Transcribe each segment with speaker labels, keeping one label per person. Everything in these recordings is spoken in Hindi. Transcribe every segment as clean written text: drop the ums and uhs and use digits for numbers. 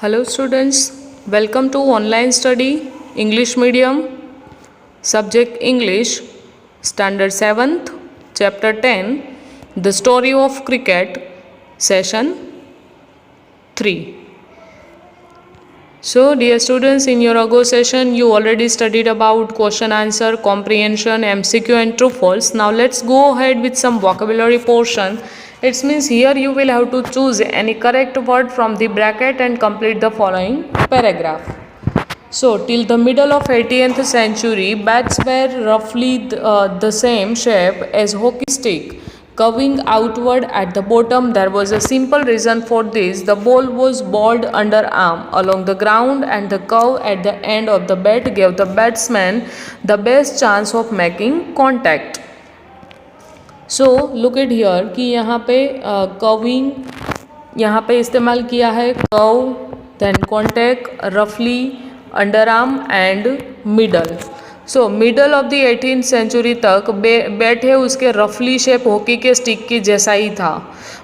Speaker 1: Hello students, welcome to online study English medium, subject English, standard 7th, chapter 10, the story of cricket, session 3. So dear students, in your ago session you already studied about question answer, comprehension, MCQ and true false. Now let's go ahead with some vocabulary portion. It means here you will have to choose any correct word from the bracket and complete the following paragraph. So till the middle of 18th century, bats were roughly the same shape as hockey stick, curving outward at the bottom. There was a simple reason for this. The ball was bowled underarm along the ground, and the curve at the end of the bat gave the batsman the best chance of making contact. So look at here कि यहाँ पे कर्विंग यहाँ पे इस्तेमाल किया है, कर्व, देन कॉन्टैक्ट, रफली, underarm and middle. So middle of the 18th century तक बैट है उसके रफली शेप हॉकी के स्टिक की जैसा ही था.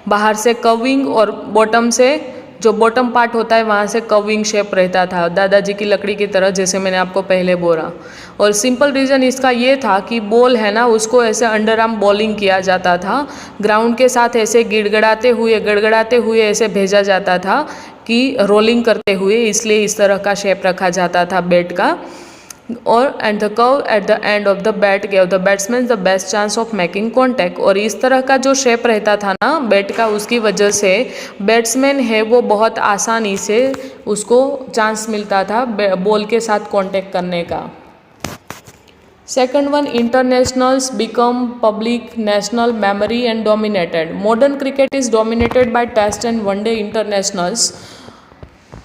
Speaker 1: बाहर से कर्विंग और बॉटम से जो बॉटम पार्ट होता है वहाँ से कर्विंग शेप रहता था, दादाजी की लकड़ी की तरह, जैसे मैंने आपको पहले बोला. और सिंपल रीज़न इसका ये था कि बॉल है ना उसको ऐसे अंडर आर्म बॉलिंग किया जाता था, ग्राउंड के साथ ऐसे गड़गड़ाते हुए ऐसे भेजा जाता था कि रोलिंग करते हुए, इसलिए इस तरह का शेप रखा जाता था बैट का. और and the curve at the end of the bat gave the batsman the best chance of making contact. और इस तरह का जो शेप रहता था ना बैट का, उसकी वजह से बैट्समैन है वो बहुत आसानी से उसको चांस मिलता था बॉल के साथ कॉन्टैक्ट करने का. Second one, internationals become public, national memory and dominated. Modern cricket is dominated by test and one-day internationals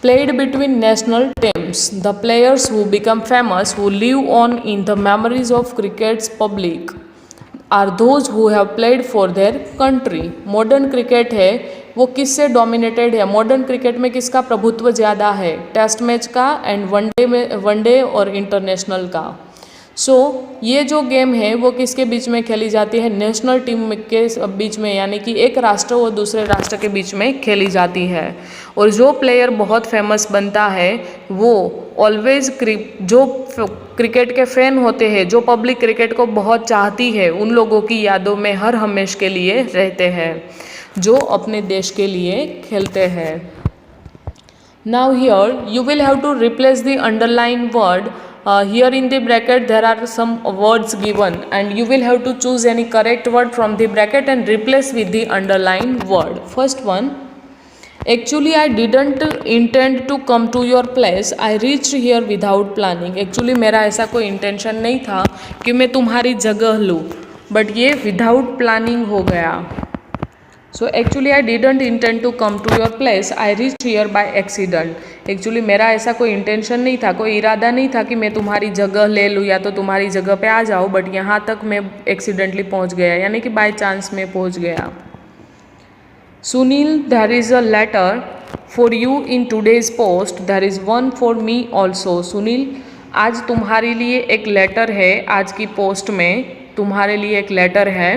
Speaker 1: played between national teams. The players who become famous, who live on in the memories of cricket's public, are those who have played for their country. Modern cricket है वो किससे डोमिनेटेड है? मॉडर्न क्रिकेट में किसका प्रभुत्व ज़्यादा है? टेस्ट मैच का एंड वनडे और इंटरनेशनल का. सो ये जो गेम है वो किसके बीच में खेली जाती है? नेशनल टीम के बीच में, यानी कि एक राष्ट्र और दूसरे राष्ट्र के बीच में खेली जाती है. और जो प्लेयर बहुत फेमस बनता है वो ऑलवेज जो क्रिकेट के फैन होते हैं, जो पब्लिक क्रिकेट को बहुत चाहती है, उन लोगों की यादों में हर हमेश के लिए रहते हैं जो अपने देश के लिए खेलते हैं. Now here you will have to replace the underline word. Here in the bracket there are some words given and you will have to choose any correct word from the bracket and replace with the underlined word. First one, actually I didn't intend to come to your place. I reached here without planning. Actually मेरा ऐसा कोई इंटेंशन नहीं था कि मैं तुम्हारी जगह लूँ, बट ये विदाउट प्लानिंग हो गया. So actually I didn't intend to come to your place, I reach here by accident. Actually मेरा ऐसा कोई इंटेंशन नहीं था, कोई इरादा नहीं था कि मैं तुम्हारी जगह ले लूँ या तो तुम्हारी जगह पे आ जाऊँ, बट यहाँ तक मैं एक्सीडेंटली पहुँच गया, यानी कि बाय चांस में पहुँच गया. Sunil, there is a letter for you in today's post, there is one for me also. Sunil, आज तुम्हारे लिए एक लेटर है, आज की पोस्ट में तुम्हारे लिए एक लेटर है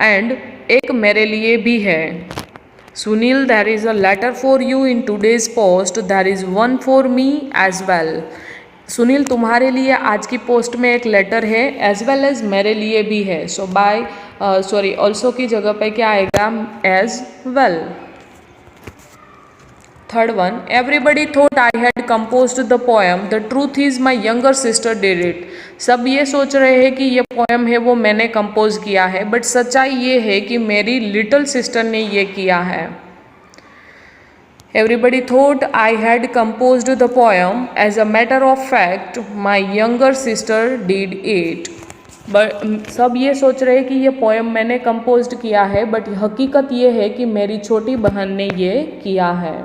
Speaker 1: एंड एक मेरे लिए भी है. Sunil, there is a letter for you in today's post, there is one for me as well. Sunil, तुम्हारे लिए आज की पोस्ट में एक लेटर है, एज वेल एज मेरे लिए भी है. सो ऑल्सो की जगह पे क्या आएगा? As well. Third one, everybody thought I had composed the poem, the truth is my younger sister did it. सब ये सोच रहे हैं कि ये पोएम है वो मैंने कंपोज किया है, बट सच्चाई ये है कि मेरी लिटिल सिस्टर ने ये किया है. Everybody thought I had composed the poem, as a matter of fact my younger sister did it. But सब ये सोच रहे हैं कि ये पोएम मैंने कंपोज किया है, बट हकीकत ये है कि मेरी छोटी बहन ने ये किया है.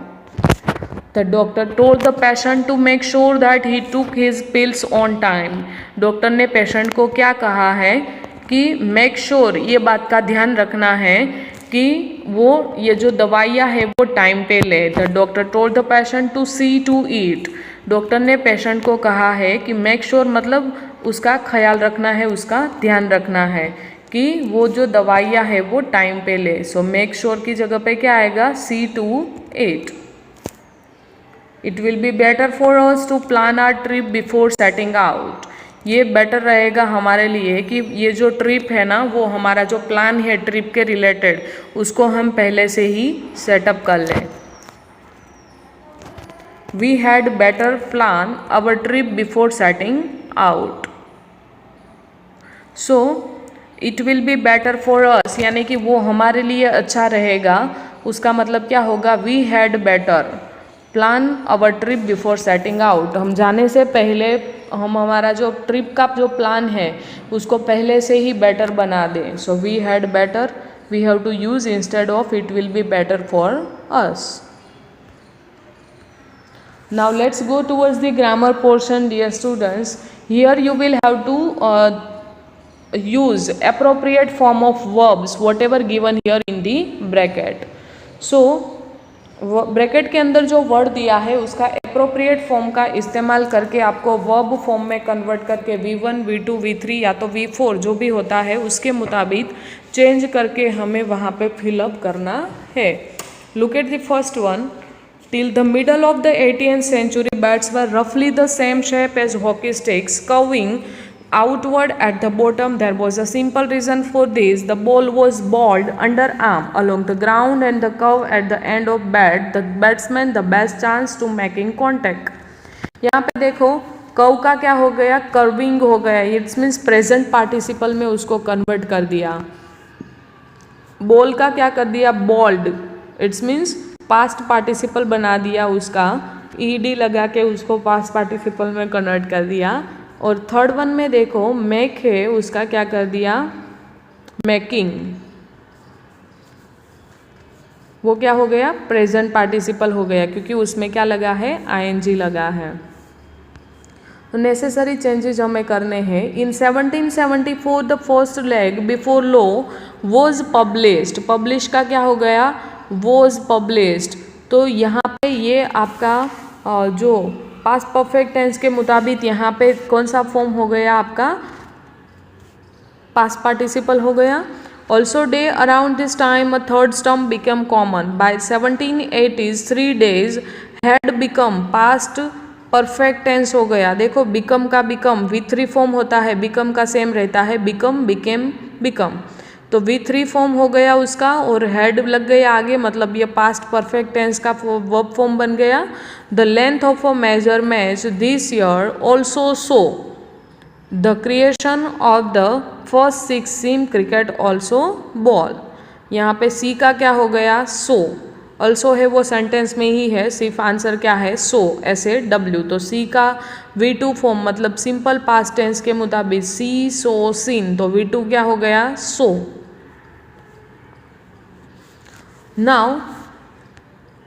Speaker 1: The doctor told the patient to make sure that he took his pills on time. Doctor ने पेशेंट को क्या कहा है कि make sure, ये बात का ध्यान रखना है कि वो ये जो दवाइयाँ है वो टाइम पे ले. The doctor told the patient to see to eat. Doctor ने पेशेंट को कहा है कि make sure मतलब उसका ख्याल रखना है, उसका ध्यान रखना है कि वो जो दवाइयाँ है वो टाइम पे ले. सो make sure की जगह पे क्या आएगा? see to eat. It will be better for us to plan our trip before setting out. ये बेटर रहेगा हमारे लिए कि ये जो ट्रिप है ना, वो हमारा जो प्लान है ट्रिप के रिलेटेड, उसको हम पहले से ही सेटअप कर लें। We had better plan our trip before setting out. So it will be better for us, यानी कि वो हमारे लिए अच्छा रहेगा। उसका मतलब क्या होगा? We had better plan our trip before setting out. हम जाने से पहले हम हमारा जो ट्रिप का जो प्लान है उसको पहले से ही बेटर बना दें। So we had better, we have to use instead of it will be better for us. Now let's go towards the grammar portion, dear students. Here you will have to use appropriate form of verbs whatever given here in the bracket. So bracket के अंदर जो वर्ड दिया है उसका अप्रोप्रिएट फॉर्म का इस्तेमाल करके आपको वर्ब फॉर्म में कन्वर्ट करके V1, V2, V3 या तो V4 जो भी होता है उसके मुताबिक चेंज करके हमें वहाँ पे फिलअप करना है। Look at the first one. Till the middle of the 18th century, bats were roughly the same shape as hockey sticks, curving outward at the bottom. There was a simple reason for this. The ball was balled underarm along the ground and the curve at the end of bat. The batsman the best chance to making contact. यहाँ पे देखो कर्व का क्या हो गया? कर्विंग हो गया। इट्स मीन्स प्रेजेंट पार्टिसिपल में उसको कन्वर्ट कर दिया। बॉल का क्या कर दिया? Bowled. It's means past participle बना दिया, उसका ईडी लगा के उसको पास्ट पार्टिसिपल में कन्वर्ट कर दिया। और थर्ड वन में देखो मेक है, उसका क्या कर दिया? मेकिंग। वो क्या हो गया? प्रेजेंट पार्टिसिपल हो गया, क्योंकि उसमें क्या लगा है? आईएनजी लगा है। नेसेसरी चेंजेस हमें करने हैं। इन 1774 the first leg before law was published. Publish का क्या हो गया? Was published. तो यहाँ पे ये आपका जो पास्ट परफेक्ट टेंस के मुताबिक यहाँ पे कौन सा फॉर्म हो गया? आपका पास्ट पार्टिसिपल हो गया। Also day around this time a third stump become common. By 1780s 3 days had become past perfect tense हो गया। देखो बिकम का बिकम V3 फॉर्म होता है, बिकम का सेम रहता है, बिकम, बिकेम, बिकम। तो V3 फॉर्म हो गया उसका और हेड लग गया आगे, मतलब ये पास्ट परफेक्ट टेंस का वर्ब फॉर्म बन गया। The length of a major match this year also so the creation of the first 6 seam cricket also ball. यहाँ पे सी का क्या हो गया? सो। ऑल्सो है वो सेंटेंस में ही है, सिर्फ आंसर क्या है? सो, SAW। तो सी का V2 फॉर्म मतलब सिंपल पास्ट टेंस के मुताबिक सी, सो, सीन। तो V2 क्या हो गया? So. Now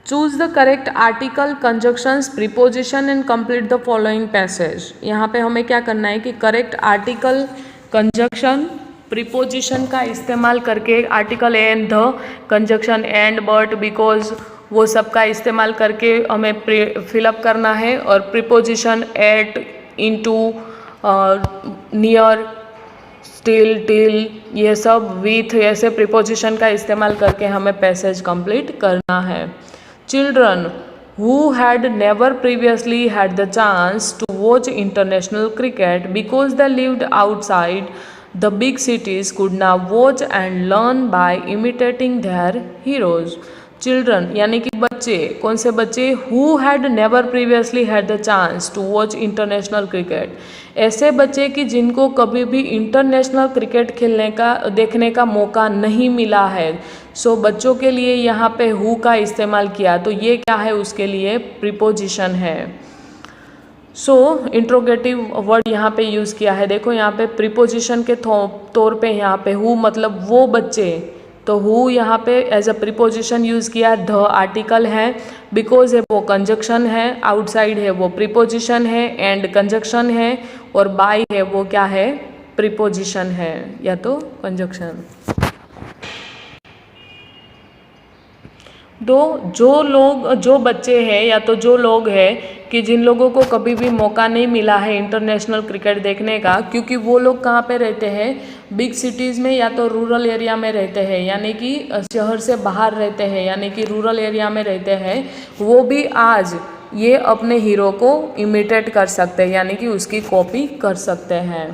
Speaker 1: choose the correct article, conjunctions, preposition and complete the following passage. यहाँ पे हमें क्या करना है कि करेक्ट आर्टिकल, कंजक्शन, प्रीपोजिशन का इस्तेमाल करके article and, the, conjunction and, but, because, वो सब का इस्तेमाल करके हमें फिलअप करना है। और preposition at, into, near, still, till, ये सब विथ, ऐसे प्रीपोजिशन का इस्तेमाल करके हमें पैसेज कंप्लीट करना है। Children who had never previously had the chance to watch international cricket because they lived outside the big cities could now watch and learn by imitating their heroes. Children यानी कि बच्चे, कौन से बच्चे? Who had never previously had the chance to watch international cricket. ऐसे बच्चे कि जिनको कभी भी इंटरनेशनल क्रिकेट खेलने का, देखने का मौका नहीं मिला है। सो बच्चों के लिए यहाँ पे हु का इस्तेमाल किया, तो ये क्या है? उसके लिए प्रीपोजिशन है। सो इंट्रोगेटिव वर्ड यहाँ पे यूज़ किया है। देखो यहाँ पे प्रीपोजिशन के तौर पे यहाँ पे हु मतलब वो बच्चे, तो हु यहाँ पे एज अ प्रीपोजिशन यूज़ किया। द आर्टिकल है, बिकॉज है वो कंजक्शन है, आउटसाइड है वो प्रीपोजिशन है, एंड कंजक्शन है, और बाय है वो क्या है? प्रीपोजिशन है या तो कंजक्शन। जो बच्चे हैं या तो जो लोग हैं कि जिन लोगों को कभी भी मौका नहीं मिला है इंटरनेशनल क्रिकेट देखने का, क्योंकि वो लोग कहाँ पे रहते हैं? बिग सिटीज़ में या तो रूरल एरिया में रहते हैं, यानी कि शहर से बाहर रहते हैं, यानी कि रूरल एरिया में रहते हैं। वो भी आज ये अपने हीरो को इमिटेट कर सकते हैं, यानी कि उसकी कॉपी कर सकते हैं।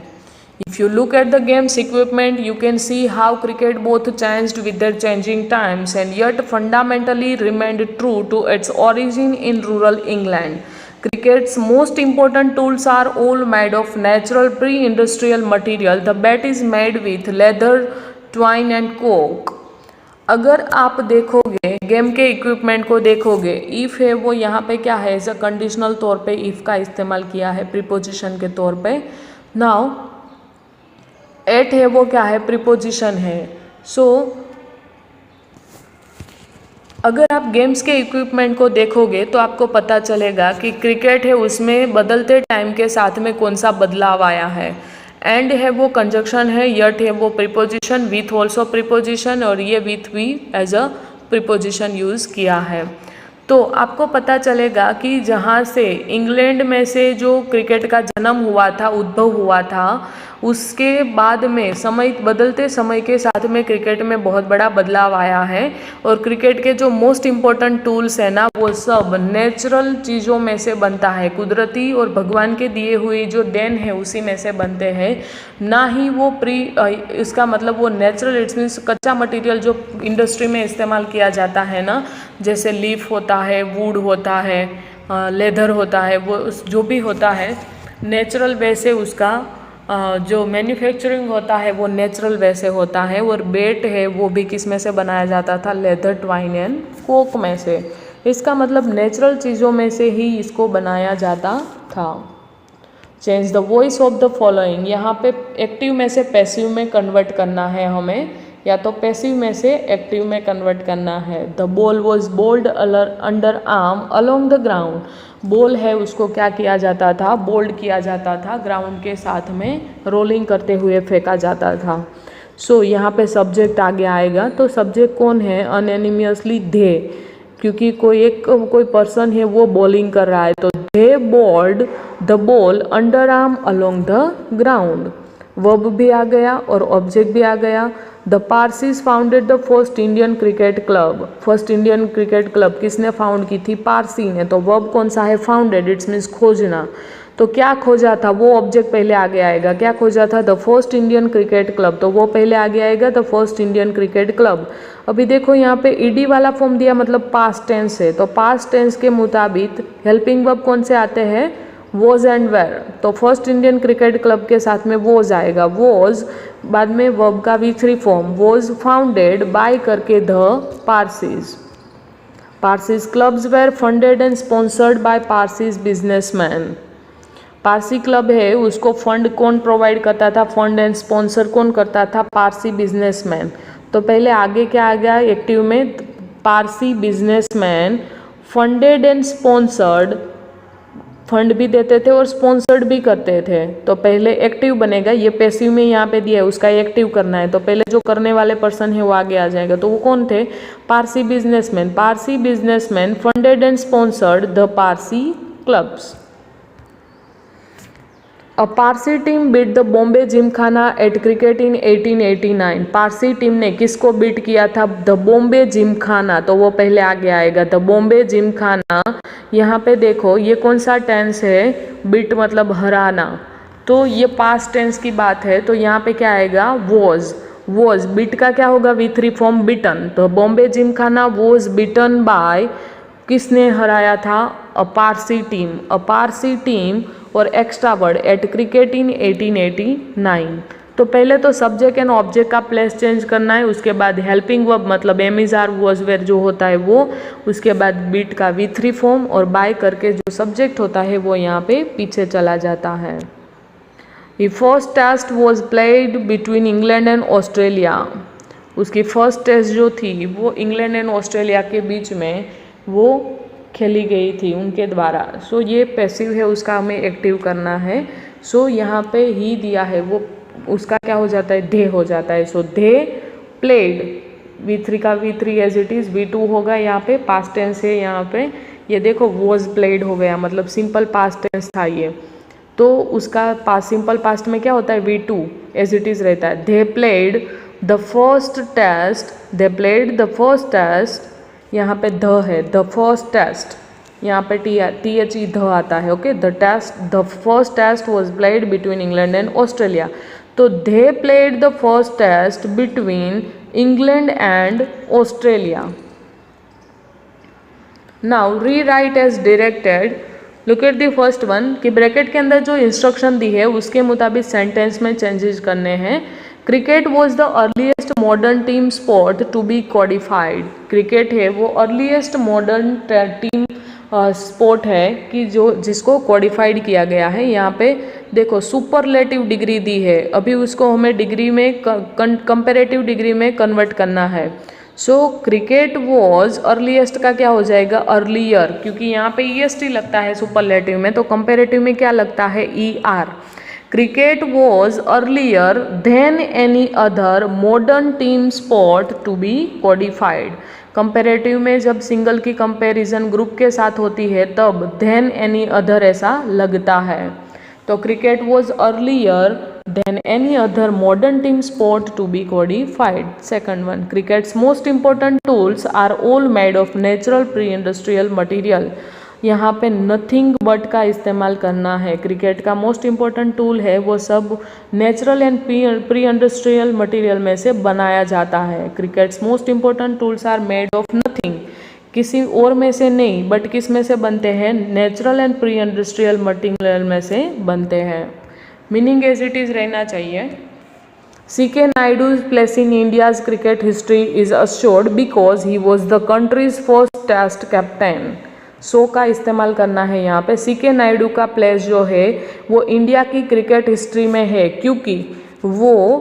Speaker 1: If you look at the game's equipment, you can see how cricket both changed with their changing times and yet fundamentally remained true to its origin in rural England. Cricket's most important tools are all made of natural pre-industrial material. The bat is made with leather, twine and cork. अगर आप देखोगे गेम के इक्विपमेंट को देखोगे, इफ़ है वो यहाँ पे क्या है, एज अ कंडीशनल तौर पे इफ़ का इस्तेमाल किया है प्रीपोजिशन के तौर पे। नाउ एट है वो क्या है, प्रीपोजिशन है। सो अगर आप गेम्स के इक्विपमेंट को देखोगे तो आपको पता चलेगा कि क्रिकेट है उसमें बदलते टाइम के साथ में कौन सा बदलाव आया है। एंड है वो कंजक्शन है, यट है वो प्रीपोजिशन, विथ ऑल्सो प्रीपोजिशन, और ये विथ भी एज अ प्रीपोजिशन यूज़ किया है। तो आपको पता चलेगा कि जहाँ से इंग्लैंड में से जो क्रिकेट का जन्म हुआ था, उद्भव हुआ था, उसके बाद में समय बदलते समय के साथ में क्रिकेट में बहुत बड़ा बदलाव आया है। और क्रिकेट के जो मोस्ट इम्पोर्टेंट टूल्स है ना, वो सब नेचुरल चीज़ों में से बनता है, कुदरती और भगवान के दिए हुई जो देन है उसी में से बनते हैं, ना ही वो इसका मतलब वो नेचुरल, इट्स मीन्स कच्चा मटेरियल जो इंडस्ट्री में इस्तेमाल किया जाता है ना, जैसे लीफ होता है, वुड होता है, लेदर होता है, वो जो भी होता है नेचुरल वे से उसका जो मैन्युफैक्चरिंग होता है वो नेचुरल वे से होता है। और बेट है वो भी किस में से बनाया जाता था, लेदर, ट्वाइन एंड कोक में से। इसका मतलब नेचुरल चीज़ों में से ही इसको बनाया जाता था। Change the voice of the following, यहाँ पे एक्टिव में से पैसिव में कन्वर्ट करना है हमें, या तो पैसिव में से एक्टिव में कन्वर्ट करना है। The ball was bowled under arm along the ground, ball है उसको क्या किया जाता था, बोल्ड किया जाता था, ग्राउंड के साथ में रोलिंग करते हुए फेंका जाता था। सो यहाँ पे सब्जेक्ट आगे आएगा, तो सब्जेक्ट कौन है, अनएनिमियसली दे, क्योंकि कोई पर्सन है वो बॉलिंग कर रहा है, तो they bowled the ball under arm along the ground. Verb भी आ गया और ऑब्जेक्ट भी आ गया। The Parsis founded the first Indian cricket club, first Indian cricket club किसने फाउंड की थी, पारसी ने। तो वर्ब कौन सा है, फाउंडेड, इट्स मीन्स खोजना। तो क्या खोजा था, वो ऑब्जेक्ट पहले आगे आएगा। क्या खोजा था, the first Indian cricket club, तो वो पहले आगे आएगा, the first Indian cricket club. अभी देखो यहाँ पे ईडी वाला फॉर्म दिया, मतलब पास्ट टेंस है, तो पास्ट टेंस के मुताबिक हेल्पिंग वर्ब कौन से आते हैं, वॉज एंड वेर। तो फर्स्ट इंडियन क्रिकेट क्लब के साथ में वॉज आएगा, वॉज, बाद में वर्ब का V3 form, was founded by करके the Parsis. Parsis clubs were funded and sponsored by Parsis businessman. Parsi club है उसको फंड कौन प्रोवाइड करता था, फंड एंड स्पॉन्सर कौन करता था, पारसी बिजनेसमैन। तो पहले आगे क्या आ गया एक्टिव में, Parsi businessman funded and sponsored, fund भी देते थे और स्पॉन्सर्ड भी करते थे। तो पहले एक्टिव बनेगा, ये पैसिव में यहाँ पे दिया है, उसका एक्टिव करना है, तो पहले जो करने वाले पर्सन है वो आगे आ जाएगा। तो वो कौन थे, Parsi businessman. Parsi businessman funded and sponsored the Parsi clubs. A Parsi team beat the Bombay Gymkhana at cricket in 1889। Parsi team ने किसको बीट किया था, द बॉम्बे जिमखाना, तो वो पहले आगे आएगा, द बॉम्बे जिमखाना। यहाँ पे देखो ये कौन सा टेंस है, बीट मतलब हराना, तो ये पास्ट टेंस की बात है, तो यहाँ पे क्या आएगा, वॉज। वॉज बीट का क्या होगा, V3 फॉर्म बिटन, तो Bombay Gymkhana was beaten by, किसने हराया था, a Parsi team. A Parsi team और extra word at cricket in 1889। तो पहले तो सब्जेक्ट एंड ऑब्जेक्ट का प्लेस चेंज करना है, उसके बाद हेल्पिंग वर्ब मतलब am is are was were जो होता है वो, उसके बाद बीट का V3 फॉर्म, और बाय करके जो सब्जेक्ट होता है वो यहाँ पे पीछे चला जाता है। The first test was played between England and Australia. उसकी फर्स्ट टेस्ट जो थी वो इंग्लैंड एंड ऑस्ट्रेलिया के बीच में वो खेली गई थी उनके द्वारा। सो ये पैसिव है, उसका हमें एक्टिव करना है। सो यहाँ पे ही दिया है, वो उसका क्या हो जाता है, दे हो जाता है। सो दे प्लेड, V3 का V3 as it is, V2 होगा यहाँ पे, पास्ट टेंस है यहाँ पे। ये देखो वॉज प्लेड हो गया, मतलब सिंपल पास्ट टेंस था ये, तो उसका सिंपल पास्ट में क्या होता है, V2 एज इट इज़ रहता है। They played the first test, they played the first test, यहाँ पे द है, द फर्स्ट टेस्ट, यहाँ पे THE ध आता है, okay. The first test was played between England and Australia. तो they played the first test between England and Australia. Now rewrite as directed. Look at the first one कि ब्रैकेट के अंदर जो इंस्ट्रक्शन दी है उसके मुताबिक सेंटेंस में चेंजेस करने हैं। Cricket was the earliest modern team sport to be codified. Cricket है वो अर्लीस्ट मॉडर्न टीम स्पोर्ट है कि जिसको कोडिफाइड किया गया है। यहाँ पे देखो सुपरलेटिव डिग्री दी है, अभी उसको हमें डिग्री में कंपेरेटिव डिग्री में कन्वर्ट करना है। सो क्रिकेट वॉज अर्लीस्ट का क्या हो जाएगा, अर्लियर, क्योंकि यहाँ पे EST लगता है सुपरलेटिव में, तो कंपेरेटिव में क्या लगता है, ER। Cricket was earlier than any other modern team sport to be codified. Comparative में जब सिंगल की कंपैरिजन ग्रुप के साथ होती है तब देन एनी अदर ऐसा लगता है। तो cricket was earlier than any other modern team sport to be codified. Second one, cricket's most important tools are all made of natural pre industrial material. यहाँ पे नथिंग बट का इस्तेमाल करना है। क्रिकेट का मोस्ट इम्पॉर्टेंट टूल है वो सब natural and pre industrial material में से बनाया जाता है। Cricket's most important tools are made of nothing, किसी और में से नहीं, बट किस में से बनते हैं, natural and pre industrial material में से बनते हैं। मीनिंग एज इट इज रहना चाहिए। C.K. Naidu's place in India's cricket history is assured because he was the country's first test captain। सो का इस्तेमाल करना है यहाँ पे। C.K. नायडू का प्लेस जो है वो इंडिया की क्रिकेट हिस्ट्री में है क्योंकि वो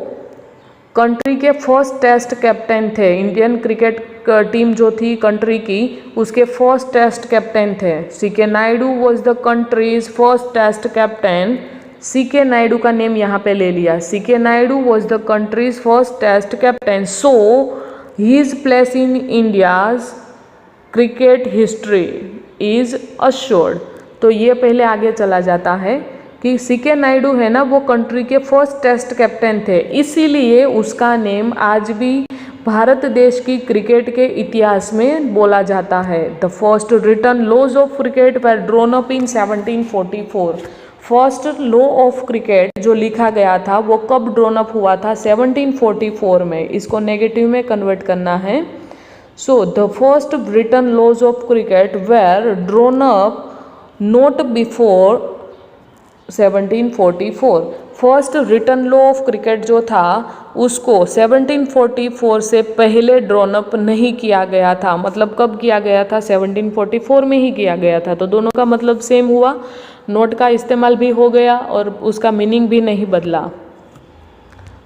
Speaker 1: कंट्री के फर्स्ट टेस्ट कैप्टन थे। इंडियन क्रिकेट टीम जो थी कंट्री की उसके फर्स्ट टेस्ट कैप्टन थे। C.K. Naidu was the country's first test captain. C.K. Naidu का नेम यहाँ पे ले लिया। C.K. Naidu was the country's first test captain, so his place in India's cricket history is assured. तो ये पहले आगे चला जाता है कि C.K. नायडू है ना वो कंट्री के फर्स्ट टेस्ट कैप्टन थे, इसीलिए उसका नेम आज भी भारत देश की क्रिकेट के इतिहास में बोला जाता है। The first written laws of cricket were drawn up in 1744। First law of cricket जो लिखा गया था वो कब ड्रॉन अप हुआ था, 1744 में। इसको नेगेटिव में कन्वर्ट करना है। So the first written laws of cricket were drawn up not before 1744। First written law of cricket जो था उसको 1744 से पहले ड्रॉन अप नहीं किया गया था। मतलब कब किया गया था, 1744 में ही किया गया था। तो दोनों का मतलब सेम हुआ, नोट का इस्तेमाल भी हो गया और उसका मीनिंग भी नहीं बदला।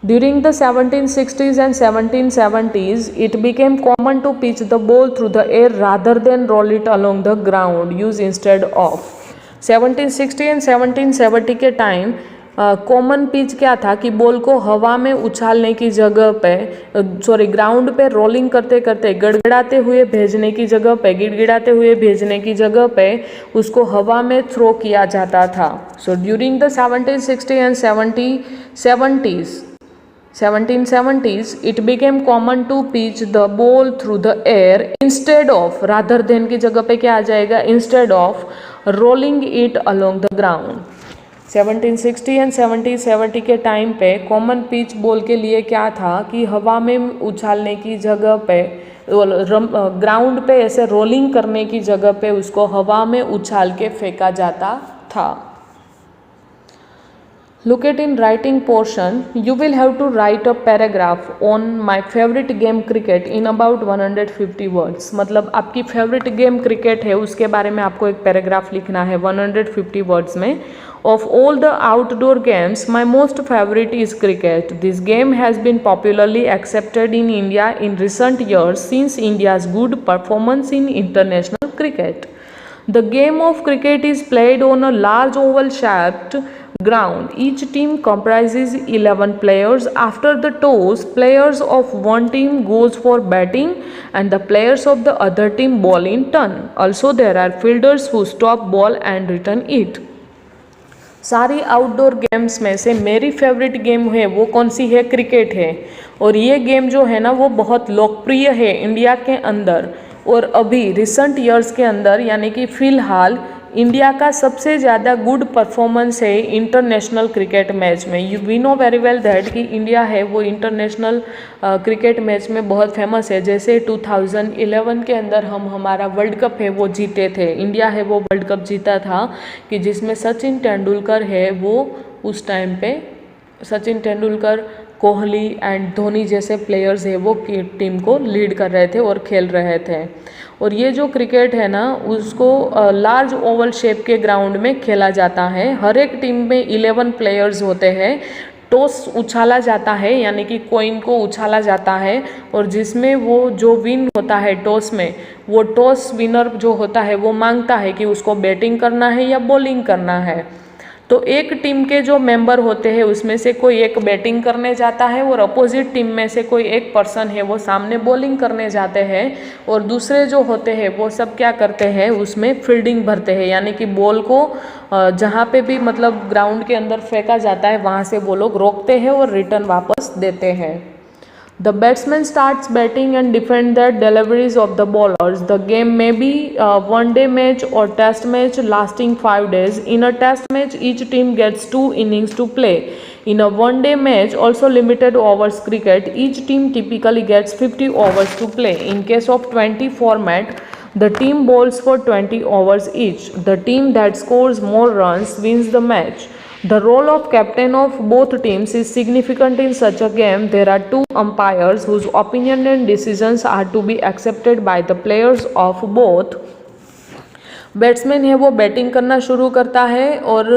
Speaker 1: During the 1760s and 1770s, it became common to pitch the ball through the air rather than roll it along the ground, use instead of। 1760 and 1770 के टाइम कॉमन पिच क्या था कि बॉल को हवा में उछालने की जगह पे ग्राउंड पे रोलिंग करते करते गड़गड़ाते हुए भेजने की जगह पे गिड़गिड़ाते हुए भेजने की जगह पे उसको हवा में थ्रो किया जाता था। So during the 1760 and 1770s, it became common to pitch the ball through the air instead of, rather than की जगह पे क्या आ जाएगा, instead of rolling it along the ground। 1760 and 1770 के टाइम पे कॉमन पिच बॉल के लिए क्या था कि हवा में उछालने की जगह पे ग्राउंड पे ऐसे रोलिंग करने की जगह पे उसको हवा में उछाल के फेंका जाता था। Look at in writing portion, you will have to write a paragraph on my favorite game cricket in about 150 words। मतलब आपकी फेवरेट गेम क्रिकेट है उसके बारे में आपको एक पैराग्राफ लिखना है 150 वर्ड्स में। Of all the outdoor games, my most favorite is cricket. This game has been popularly accepted in India in recent years since India's good performance in international cricket. The game of cricket is played on a large oval-shaped ground. Each team comprises 11 players. After the toss, players of one team goes for batting and the players of the other team bowl in turn. Also, there are fielders who stop ball and return it. सारी आउटडोर गेम्स में से मेरी फेवरेट गेम है वो कौन सी है, क्रिकेट है। और ये गेम जो है ना वो बहुत लोकप्रिय है इंडिया के अंदर। और अभी रिसेंट ईयर्स के अंदर यानी कि फ़िलहाल इंडिया का सबसे ज़्यादा गुड परफॉर्मेंस है इंटरनेशनल क्रिकेट मैच में। We know very well that कि इंडिया है वो इंटरनेशनल क्रिकेट मैच में बहुत फेमस है। जैसे 2011 के अंदर हम हमारा वर्ल्ड कप है वो जीते थे, इंडिया है वो वर्ल्ड कप जीता था कि जिसमें सचिन तेंदुलकर है वो उस टाइम पे सचिन तेंदुलकर, कोहली एंड धोनी जैसे प्लेयर्स है वो टीम को लीड कर रहे थे और खेल रहे थे। और ये जो क्रिकेट है ना उसको लार्ज ओवल शेप के ग्राउंड में खेला जाता है। हर एक टीम में 11 प्लेयर्स होते हैं। टॉस उछाला जाता है यानी कि कॉइन को उछाला जाता है और जिसमें वो जो विन होता है टॉस में, वो टॉस विनर जो होता है वो मांगता है कि उसको बैटिंग करना है या बॉलिंग करना है। तो एक टीम के जो मेंबर होते हैं उसमें से कोई एक बैटिंग करने जाता है और अपोजिट टीम में से कोई एक पर्सन है वो सामने बॉलिंग करने जाते हैं और दूसरे जो होते हैं वो सब क्या करते हैं उसमें फील्डिंग भरते हैं यानी कि बॉल को जहाँ पे भी मतलब ग्राउंड के अंदर फेंका जाता है वहाँ से वो लोग रोकते हैं और रिटर्न वापस देते हैं। The batsman starts batting and defend the deliveries of the bowlers. The game may be a one-day match or test match lasting 5 days. In a test match, each team gets 2 innings to play. In a one-day match, also limited overs cricket, each team typically gets 50 overs to play. In case of 20 format, the team bowls for 20 overs each. The team that scores more runs wins the match. The role of captain of both teams is significant in such a game. There are 2 umpires whose opinion and decisions are to be accepted by the players of both. Batsman है वो बैटिंग करना शुरू करता है और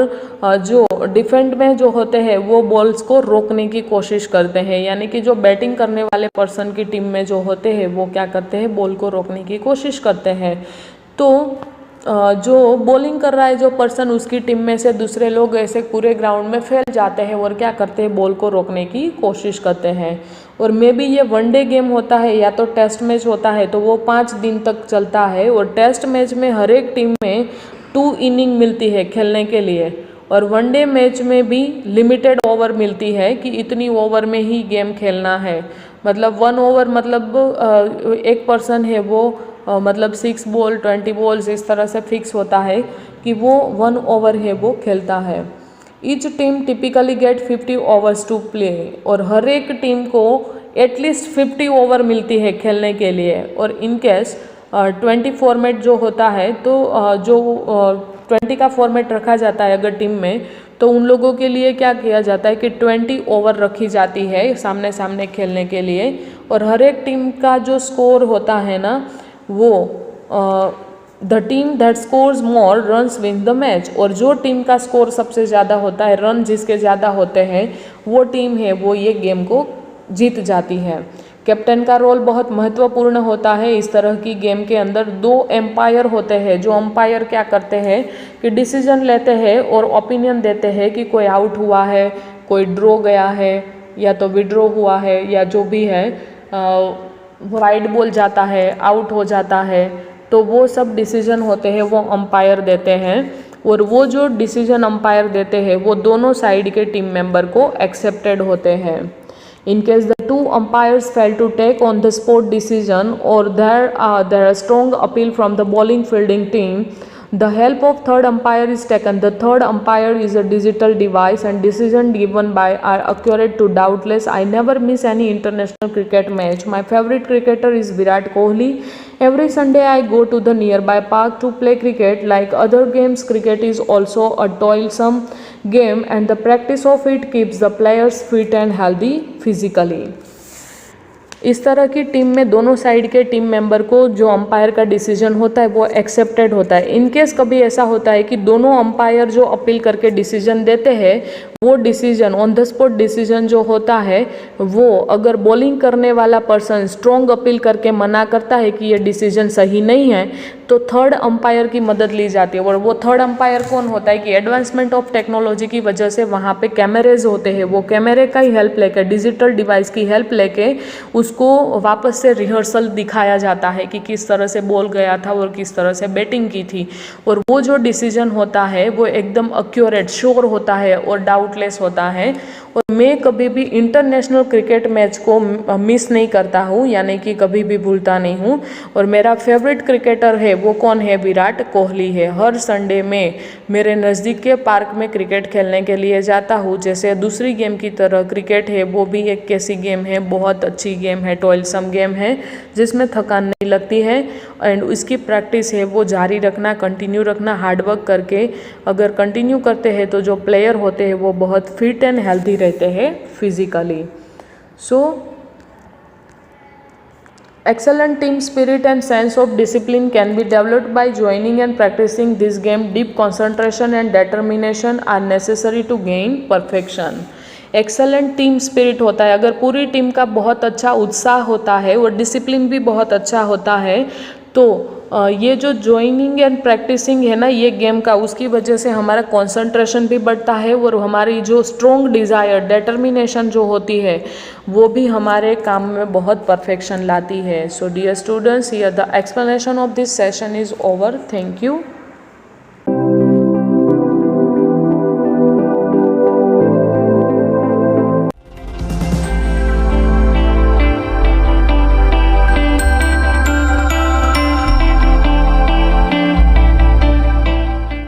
Speaker 1: जो डिफेंड में जो होते हैं वो बॉल्स को रोकने की कोशिश करते हैं यानी कि जो बैटिंग करने वाले पर्सन की टीम में जो होते हैं वो क्या करते हैं बॉल को रोकने की कोशिश करते हैं। तो जो बॉलिंग कर रहा है जो पर्सन उसकी टीम में से दूसरे लोग ऐसे पूरे ग्राउंड में फैल जाते हैं और क्या करते हैं बॉल को रोकने की कोशिश करते हैं। और मे बी ये वनडे गेम होता है या तो टेस्ट मैच होता है तो वो 5 दिन तक चलता है और टेस्ट मैच में हर एक टीम में 2 इनिंग मिलती है खेलने के लिए और वनडे मैच में भी लिमिटेड ओवर मिलती है कि इतनी ओवर में ही गेम खेलना है। मतलब 1 ओवर मतलब एक पर्सन है वो मतलब 6 बॉल 20 बॉल्स इस तरह से फिक्स होता है कि वो 1 ओवर है वो खेलता है। Each team typically get 50 overs to play और हर एक टीम को एटलीस्ट 50 ओवर मिलती है खेलने के लिए। और इन केस 20 फॉर्मेट जो होता है तो जो 20 का फॉर्मेट रखा जाता है अगर टीम में तो उन लोगों के लिए क्या किया जाता है कि 20 ओवर रखी जाती है सामने सामने खेलने के लिए और हर एक टीम का जो स्कोर होता है ना वो the team that scores more runs win the match और जो टीम का स्कोर सबसे ज़्यादा होता है रन जिसके ज़्यादा होते हैं वो टीम है वो ये गेम को जीत जाती है। कैप्टन का रोल बहुत महत्वपूर्ण होता है इस तरह की गेम के अंदर। 2 एम्पायर होते हैं जो एम्पायर क्या करते हैं कि डिसीजन लेते हैं और ओपिनियन देते हैं कि कोई आउट हुआ है, कोई ड्रॉ गया है या तो विड्रॉ हुआ है या जो भी है वाइड बॉल जाता है आउट हो जाता है तो वो सब डिसीजन होते हैं वो अंपायर देते हैं और वो जो डिसीजन अंपायर देते हैं वो दोनों साइड के टीम मेंबर को एक्सेप्टेड होते हैं। In case the 2 umpires fail to take on the spot decision or there are strong appeal from the bowling fielding team, the help of third umpire is taken. The third umpire is a digital device and decision given by are accurate to doubtless. I never miss any international cricket match. My favorite cricketer is Virat Kohli. Every Sunday I go to the nearby park to play cricket. Like other games, cricket is also a toilsome game and the practice of it keeps the players fit and healthy physically. इस तरह की टीम में दोनों साइड के टीम मेंबर को जो अंपायर का डिसीजन होता है वो एक्सेप्टेड होता है। इन केस कभी ऐसा होता है कि दोनों अंपायर जो अपील करके डिसीजन देते हैं वो decision on the spot decision जो होता है वो अगर बॉलिंग करने वाला पर्सन स्ट्रॉन्ग अपील करके मना करता है कि ये डिसीजन सही नहीं है तो थर्ड अंपायर की मदद ली जाती है। और वो थर्ड अंपायर कौन होता है कि एडवांसमेंट ऑफ टेक्नोलॉजी की वजह से वहाँ पे कैमरेज होते हैं, वो कैमरे का ही हेल्प लेकर डिजिटल डिवाइस की हेल्प लेके उसको वापस से रिहर्सल दिखाया जाता है कि किस तरह से बॉल गया था और किस तरह से बैटिंग की थी और वो जो डिसीजन होता है वो एकदम एक्यूरेट श्योर होता है और डाउट काउंटलेस होता है। और मैं कभी भी इंटरनेशनल क्रिकेट मैच को मिस नहीं करता हूँ, यानी कि कभी भी भूलता नहीं हूँ। और मेरा फेवरेट क्रिकेटर है वो कौन है? विराट कोहली है। हर संडे में मेरे नज़दीक के पार्क में क्रिकेट खेलने के लिए जाता हूँ। जैसे दूसरी गेम की तरह क्रिकेट है, वो भी एक कैसी गेम है, बहुत अच्छी गेम है, टॉयलसम गेम है जिसमें थकान नहीं लगती है। एंड इसकी प्रैक्टिस है वो जारी रखना, कंटिन्यू रखना, हार्डवर्क करके अगर कंटिन्यू करते हैं तो जो प्लेयर होते हैं वो बहुत फिट एंड हेल्थी रहते हैं physically. So excellent team spirit and sense of discipline can be developed by joining and practicing this game. Deep concentration and determination are necessary to gain perfection. Excellent team spirit होता है, अगर पूरी टीम का बहुत अच्छा उत्साह होता है और डिसिप्लिन भी बहुत अच्छा होता है तो ये जो ज्वाइनिंग एंड प्रैक्टिसिंग है ना ये गेम का, उसकी वजह से हमारा कंसंट्रेशन भी बढ़ता है और हमारी जो स्ट्रॉन्ग डिज़ायर, डिटर्मिनेशन जो होती है वो भी हमारे काम में बहुत परफेक्शन लाती है। So dear students, here the explanation of this session is over. Thank you.